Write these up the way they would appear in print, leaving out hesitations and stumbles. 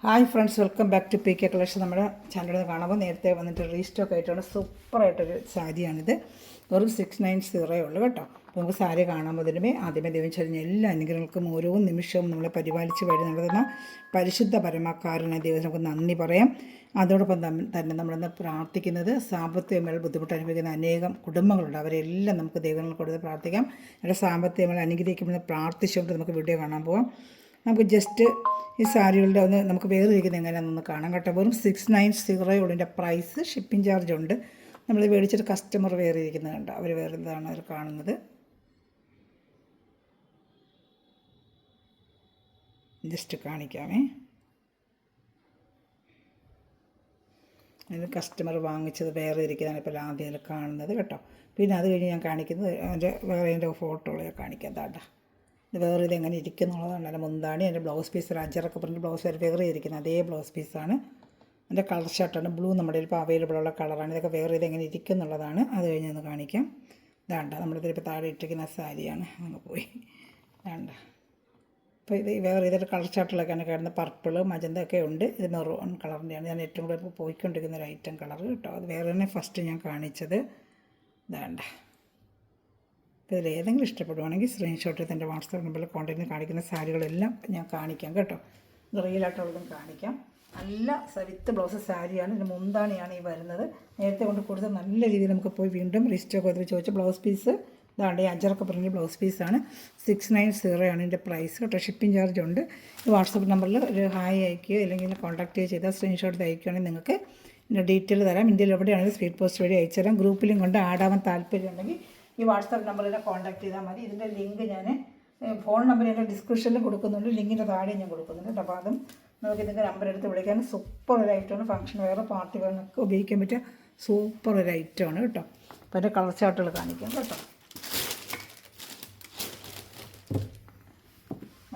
Hi friends, welcome back to P K collection. നമ്മുടെ ചാനലിൽ കാണുമ്പോൾ നേരത്തെ വന്നിട്ട് റീസ്റ്റോക്ക് ആയിട്ടാണ് സൂപ്പറായിട്ടൊരു സാരിയാണിത്. വെറും 690 ഉള്ളൂ കേട്ടോ. അപ്പോൾ നമുക്ക് സാരി കാണുമ്പോൾ ആദ്യമേ ദൈവം ചൊരിഞ്ഞ എല്ലാ അനുഗ്രഹങ്ങൾക്കും ഓരോ നിമിഷവും നമ്മളെ പരിപാലിച്ച് വഴി നടത്തുന്ന പരിശുദ്ധ പരമക്കാരനെ ദൈവം നമുക്ക് നന്ദി പറയാം. അതോടൊപ്പം തന്നെ നമ്മളിന്ന് പ്രാർത്ഥിക്കുന്നത് സാമ്പത്തികമായി ബുദ്ധിമുട്ട് അനുഭവിക്കുന്ന അനേകം കുടുംബങ്ങളുണ്ട്. അവരെല്ലാം നമുക്ക് ദൈവങ്ങൾ കൊടുത്ത് പ്രാർത്ഥിക്കാം. അവരുടെ സാമ്പത്തികമായി അനുഗ്രഹിക്കുമെന്ന് പ്രാർത്ഥിച്ചുകൊണ്ട് നമുക്ക് വീഡിയോ കാണാൻ പോകാം. നമുക്ക് ജസ്റ്റ് ഈ സാരികളുടെ ഒന്ന് നമുക്ക് വേർതിരിക്കുന്നത് എങ്ങനെയാണെന്നൊന്ന് കാണാം കേട്ടോ. വെറും 690 ഉള്ളതിൻ്റെ പ്രൈസ്. ഷിപ്പിംഗ് ചാർജ് ഉണ്ട്. നമ്മൾ മേടിച്ചിട്ട് കസ്റ്റമർ വേറിയിരിക്കുന്നത് കണ്ടോ, അവർ വേറെ ഇതാണ് അവർ കാണുന്നത്. ജസ്റ്റ് കാണിക്കാമേ. അതിന് കസ്റ്റമർ വാങ്ങിച്ചത് വേറെ ഇരിക്കുന്നതാണ് ഇപ്പോൾ ആദ്യം കാണുന്നത് കേട്ടോ. പിന്നെ അത് കഴിഞ്ഞ് ഞാൻ കാണിക്കുന്നത് അതിൻ്റെ വേറെ അതിൻ്റെ ഫോട്ടോകൾ ഞാൻ കാണിക്കാം. താട്ടാ ഇത് വേറെ ഇതെങ്ങനെ ഇരിക്കുന്നുള്ളതാണ്. അതിൻ്റെ മുന്താണി, അതിൻ്റെ ബ്ലൗസ് പീസ് ഒരു അജറൊക്കെ പറഞ്ഞ് ബ്ലൗസ് വേറെ ഇരിക്കുന്നത് അതേ ബ്ലൗസ് പീസാണ്. അതിൻ്റെ കളർ ഷർട്ടാണ് ബ്ലൂ, നമ്മുടെ ഇപ്പോൾ അവൈലബിൾ ഉള്ള കളറാണ്. ഇതൊക്കെ വേറെ ഇതെങ്ങനെ ഇരിക്കുന്നുള്ളതാണ്. അത് കഴിഞ്ഞൊന്ന് കാണിക്കാം. ഇതാണ്ട നമ്മളിതിപ്പോൾ താഴെ ഇട്ടിരിക്കുന്ന സാരിയാണ്. അങ്ങ് പോയി വേണ്ട. അപ്പോൾ ഇത് വേറെ ഇതൊരു കളർ ഷർട്ടിലൊക്കെയാണ് കാണുന്നത്. പർപ്പിള് മജന്ത ഒക്കെ ഉണ്ട്. ഇത് മെറൂൺ കളറിൻ്റെയാണ് ഞാൻ ഏറ്റവും കൂടുതൽ ഇപ്പോൾ പോയിക്കൊണ്ടിരിക്കുന്ന ഒരു ഐറ്റം കളർ കേട്ടോ. അത് വേറെ തന്നെ ഫസ്റ്റ് ഞാൻ കാണിച്ചത്. ഇതാണ്ട. അപ്പോൾ ഇതിൽ ഏതെങ്കിലും ഇഷ്ടപ്പെടുവാണെങ്കിൽ സ്ക്രീൻഷോട്ട് എൻ്റെ വാട്സാപ്പ് നമ്പറിൽ കോൺടാക്റ്റിൽ കാണിക്കുന്ന സാരികളെല്ലാം ഞാൻ കാണിക്കാം കേട്ടോ. ഇത് റിയലായിട്ടുള്ളതും കാണിക്കാം. നല്ല വിത്ത് ബ്ലൗസ് സാരിയാണ്. ഇതിന് മുന്താണിയാണ് ഈ വരുന്നത്. നേരത്തെ കൊണ്ട് കൊടുത്ത് നല്ല രീതിയിൽ നമുക്ക് പോയി വീണ്ടും റിസ്റ്റോക്ക് ചെയ്ത് ചോദിച്ച ബ്ലൗസ് പീസ് ഇതാണ്ട് ഈ അജറൊക്കെ പറഞ്ഞ ബ്ലൗസ് പീസാണ്. 690 ആണ് ഇതിൻ്റെ പ്രൈസ് കേട്ടോ. ഷിപ്പിംഗ് ചാർജ് ഉണ്ട്. ഈ വാട്സാപ്പ് നമ്പറിൽ ഒരു ഹായ് അയക്കുകയോ അല്ലെങ്കിൽ കോൺടാക്റ്റ് ചെയ്താൽ സ്ക്രീൻഷോട്ട് അയക്കുകയാണെങ്കിൽ നിങ്ങൾക്ക് ഇതിൻ്റെ ഡീറ്റെയിൽ തരാം. ഇന്ത്യയിൽ എവിടെയാണെങ്കിലും സ്പീഡ് പോസ്റ്റ് വഴി അയച്ചു തരാം. ഗ്രൂപ്പിലും കൊണ്ട് ആടാൻ താല്പര്യം ഉണ്ടെങ്കിൽ ഈ വാട്സാപ്പ് നമ്പറിൽ കോൺടാക്ട് ചെയ്താൽ മതി. ഇതിൻ്റെ ലിങ്ക് ഞാൻ ഫോൺ നമ്പർ എൻ്റെ ഡിസ്ക്രിപ്ഷനിൽ കൊടുക്കുന്നുണ്ട്. ലിങ്കിൻ്റെ താഴെ ഞാൻ കൊടുക്കുന്നുണ്ട്. അപ്പോൾ അതും നമുക്ക് ഇതിൻ്റെ നമ്പർ എടുത്ത് വിളിക്കാൻ സൂപ്പർ ഒരു ഐറ്റമാണ്. ഫംഗ്ഷൻ വേറെ പാർട്ടി വേറൊക്കെ ഉപയോഗിക്കാൻ പറ്റിയ സൂപ്പർ ഒരു ഐറ്റമാണ് കേട്ടോ. അപ്പോൾ അതിൻ്റെ കളർ ചാർട്ടുകൾ കാണിക്കാം കേട്ടോ.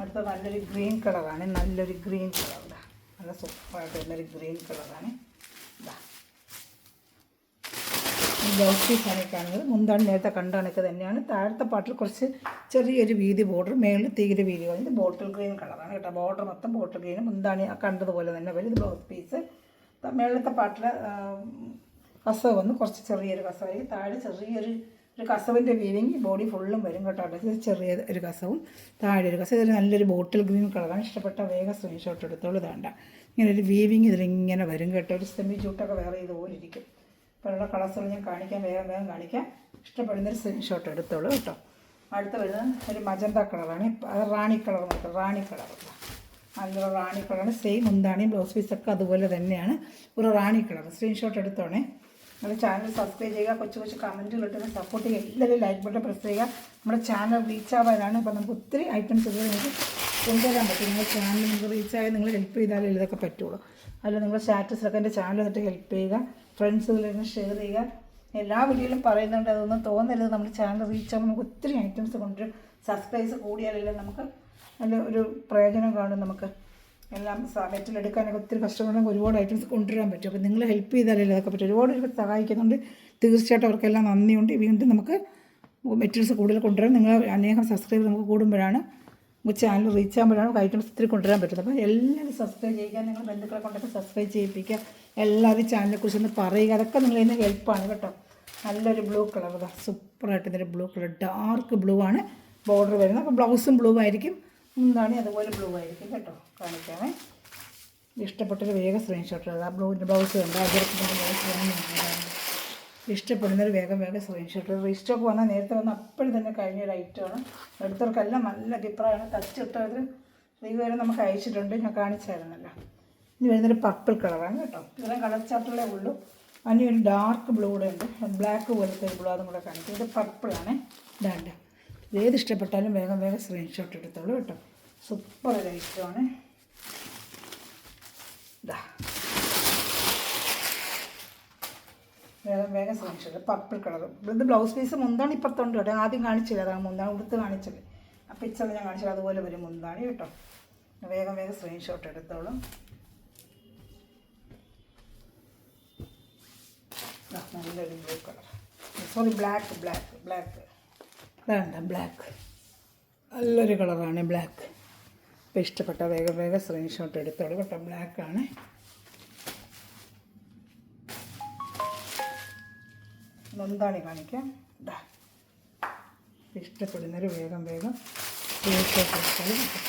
അടുത്ത നല്ലൊരു ഗ്രീൻ കളറാണ്. നല്ലൊരു ഗ്രീൻ കളർ, നല്ല സൂപ്പറായിട്ട് നല്ലൊരു ഗ്രീൻ കളറാണ്. ഇതാ ബ്ലൗസ് പീസാണ് കാണുന്നത്. മുന്താണി നേരത്തെ കണ്ട കണക്ക് തന്നെയാണ്. താഴത്തെ പാട്ടിൽ കുറച്ച് ചെറിയൊരു വീതി ബോർഡർ, മേളിൽ തീരെ വീതി കളഞ്ഞത് ബോട്ടിൽ ഗ്രീൻ കളറാണ് കേട്ടോ. ബോർഡർ മൊത്തം ബോട്ടിൽ ഗ്രീൻ, മുന്താണി കണ്ടതുപോലെ തന്നെ വരും. ഇത് ബ്ലൗസ് പീസ്. മേളത്തെ പാട്ടിൽ കസവ് വന്ന് കുറച്ച് ചെറിയൊരു കസവായിരിക്കും. താഴെ ചെറിയൊരു കസവിൻ്റെ വീവിങ് ബോഡി ഫുള്ളും വരും കേട്ടോ. ഇത് ചെറിയ ഒരു കസവും താഴെ ഒരു കസവ്. ഇതൊരു നല്ലൊരു ബോട്ടിൽ ഗ്രീൻ കളറാണ്. ഇഷ്ടപ്പെട്ട വേഗം സ്ക്രീൻഷോട്ട് എടുത്തോളൂ. ഇതാണ്ട ഇങ്ങനെ ഒരു വീവിങ് ഇതിലിങ്ങനെ വരും കേട്ടോ. ഒരു സെമി ചൂട്ടൊക്കെ വേറെ ഇതുപോലെ ഇരിക്കും. ഇപ്പോഴുള്ള കളേഴ്സുകൾ ഞാൻ കാണിക്കാം, വേഗം കാണിക്കാം. ഇഷ്ടപ്പെടുന്നൊരു സ്ക്രീൻഷോട്ട് എടുത്തോളൂ കേട്ടോ. അടുത്ത് വരുന്നത് ഒരു മജന്ത കളറാണ്. അത് റാണി കളർ നോക്കാം. റാണി കളർ നല്ലൊരു റാണി കളറാണ്. സെയിം മുന്താണിയും ബ്ലൗസ് പീസൊക്കെ അതുപോലെ തന്നെയാണ്. ഒരു റാണി കളർ. സ്ക്രീൻഷോട്ട് എടുത്തോണേ. നമ്മുടെ ചാനൽ സബ്സ്ക്രൈബ് ചെയ്യുക, കൊച്ചു കമൻറ്റുകളിട്ട് സപ്പോർട്ട് ചെയ്യുക. എല്ലാവരും ലൈക്ക് ബട്ടൺ പ്രസ് ചെയ്യുക. നമ്മുടെ ചാനൽ റീച്ച് ആവാനാണ്. അപ്പോൾ നമുക്ക് ഒത്തിരി ഐറ്റംസ് ഇത് നിങ്ങൾക്ക് കൊണ്ടുവരാൻ പറ്റും. നിങ്ങളുടെ ചാനൽ നിങ്ങൾക്ക് റീച്ചായാൽ നിങ്ങൾ ഹെൽപ്പ് ചെയ്താലേ ഇതൊക്കെ പറ്റുള്ളൂ. അല്ല നിങ്ങളുടെ സ്റ്റാറ്റസിലൊക്കെ എൻ്റെ ചാനൽ എന്നിട്ട് ഹെൽപ്പ് ചെയ്യുക. ഫ്രണ്ട്സുകളിൽ ഷെയർ ചെയ്യുക. എല്ലാ വീഡിയോയിലും പറയുന്നുണ്ട്, അതൊന്നും തോന്നരുത്. നമ്മുടെ ചാനൽ റീച്ച് ആകുമ്പോൾ നമുക്ക് ഒത്തിരി ഐറ്റംസ് കൊണ്ടുവരും. സബ്സ്ക്രൈബ് കൂടിയാലെല്ലാം നമുക്ക് നല്ല ഒരു പ്രയോജനം കാണും. നമുക്ക് എല്ലാം നെറ്റിലെടുക്കാനൊക്കെ ഒത്തിരി കഷ്ടപ്പെടുന്ന ഒരുപാട് ഐറ്റംസ് കൊണ്ടുവരാൻ പറ്റും. അപ്പോൾ നിങ്ങൾ ഹെൽപ്പ് ചെയ്താലല്ലേ അതൊക്കെ പറ്റും. ഒരുപാട് സഹായിക്കുന്നുണ്ട്. തീർച്ചയായിട്ടും അവർക്കെല്ലാം നന്ദിയുണ്ട്. വീണ്ടും നമുക്ക് മെറ്റീരിയൽസ് കൂടുതൽ കൊണ്ടുവരാൻ നിങ്ങൾ അനേകം സബ്സ്ക്രൈബ് നമുക്ക് കൂടുമ്പോഴാണ് നമുക്ക് ചാനൽ റീച്ച് ആകുമ്പോഴാണ് നമുക്ക് ഐറ്റംസ് ഒത്തിരി കൊണ്ടുവരാൻ പറ്റുന്നത്. അപ്പോൾ എല്ലാവരും സബ്സ്ക്രൈബ് ചെയ്യുക. നിങ്ങൾ ബന്ധുക്കളെ കൊണ്ടൊക്കെ സബ്സ്ക്രൈബ് ചെയ്യിപ്പിക്കുക. എല്ലാവരും ചാനലിനെക്കുറിച്ചൊന്ന് പറയുക. അതൊക്കെ നിങ്ങളതിന് ഹെൽപ്പാണ് കേട്ടോ. നല്ലൊരു ബ്ലൂ കളർ, സൂപ്പറായിട്ട് ഇതൊരു ബ്ലൂ കളർ, ഡാർക്ക് ബ്ലൂ ആണ് ബോർഡർ വരുന്നത്. അപ്പോൾ ബ്ലൗസും ബ്ലൂ ആയിരിക്കും, മുന്താണി അതുപോലെ ബ്ലൂ ആയിരിക്കും കേട്ടോ. കാണിക്കാമേ. ഇഷ്ടപ്പെട്ടൊരു വേഗം സ്ക്രീൻഷോട്ട് എടുക്കുക. ആ ബ്ലൂവിൻ്റെ ബ്ലൗസ് ഉണ്ട്, അതിൻ്റെ ബ്ലൗസ് വേണം. ഇഷ്ടപ്പെടുന്നൊരു വേഗം സ്ക്രീൻഷോട്ട്. റീസ്റ്റോക്ക് വന്നാൽ നേരത്തെ വന്ന് അപ്പോഴും തന്നെ കഴിഞ്ഞൊരു ഐറ്റമാണ്. എടുത്തവർക്കെല്ലാം നല്ല അഭിപ്രായമാണ്. ടച്ചിട്ടവർ റിവ്യൂ വരെ നമുക്ക് അയച്ചിട്ടുണ്ട്, ഞാൻ കാണിച്ചായിരുന്നല്ലോ. ഇനി വരുന്നൊരു പർപ്പിൾ കളറാണ് കേട്ടോ. ഇത്രയും കളർ ചാർട്ടുകളേ ഉള്ളൂ. അതിന് ഒരു ഡാർക്ക് ബ്ലൂ കൂടെ ഉണ്ട്, ബ്ലാക്ക് പോലത്തെ ഒരു ബ്ലൂ, അതും കൂടെ കാണിക്കും. ഇത് പർപ്പിളാണ്. ഇതാണ്ട് ഏത് ഇഷ്ടപ്പെട്ടാലും വേഗം സ്ക്രീൻഷോട്ട് എടുത്തോളൂ കേട്ടോ. സൂപ്പർ ഒരു ഐറ്റമാണ്. ഇതാ വേഗം സ്ക്രീൻഷോട്ട്. Purple colour. ഇത് ബ്ലൗസ് പീസ് മുന്താണ് ഇപ്പുറത്തുണ്ട് കേട്ടോ. ആദ്യം കാണിച്ചില്ല, അതാണ് മുന്താണ് ഉടുത്ത് കാണിച്ചത്. ആ പിക്ചറിൽ ഞാൻ കാണിച്ചത് അതുപോലെ വരും മുന്താണ് കേട്ടോ. വേഗം സ്ക്രീൻഷോട്ട് എടുത്തോളും. നല്ലൊരു ബ്ലൂ കളർ, സോറി ബ്ലാക്ക്. ഇതാണ് ബ്ലാക്ക്. നല്ലൊരു കളറാണ് ബ്ലാക്ക്. അപ്പോൾ ഇഷ്ടപ്പെട്ട വേഗം വേഗം സ്ക്രീൻഷോട്ട് എടുത്തോളൂ കേട്ടോ. ബ്ലാക്കാണ്. മുന്താണി കാണിക്കാം. ഇതാ ഇഷ്ടപ്പെടുന്നൊരു വേഗം വേഗം സ്ക്രീൻഷോട്ട് എടുത്തോളൂ കേട്ടോ.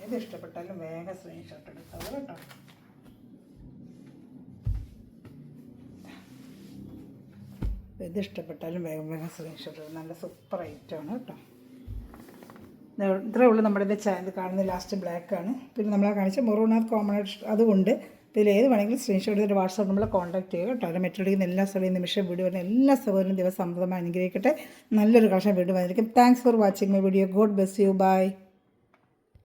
ഏത് ഇഷ്ടപ്പെട്ടാലും വേഗം സ്ക്രീൻഷോട്ട് എടുത്തോളൂ കേട്ടോ. ഇത് ഇഷ്ടപ്പെട്ടാലും വേഗം വേഗം സ്ക്രീൻഷോട്ട് എടുക്കും. നല്ല സൂപ്പർ ഐറ്റമാണ് കേട്ടോ. ഇത്രയേ ഉള്ളൂ നമ്മുടെ ഇത് ചാനൽ കാണുന്ന ലാസ്റ്റ് ബ്ലാക്കാണ്. പിന്നെ നമ്മളെ കാണിച്ച മെറൂണാർ കോമൺ അതുകൊണ്ട് ഇതിൽ ഏത് വേണമെങ്കിലും സ്ക്രീൻഷോട്ട് ചെയ്തിട്ട് വാട്സാപ്പ് നമ്മളെ കോൺടാക്ട് ചെയ്യുക കേട്ടോ. അതിൽ മെറ്റോടിക്കുന്ന എല്ലാ സ്ഥലവും നിമിഷം വീഡിയോ വരുന്ന എല്ലാ സഹോദരനും ദിവസം സമൃദ്ധമായി അനുഗ്രഹിക്കട്ടെ. നല്ലൊരു കളക്ഷൻ വീണ്ടും വന്നിരിക്കും. Thanks for watching my video. God bless you. By.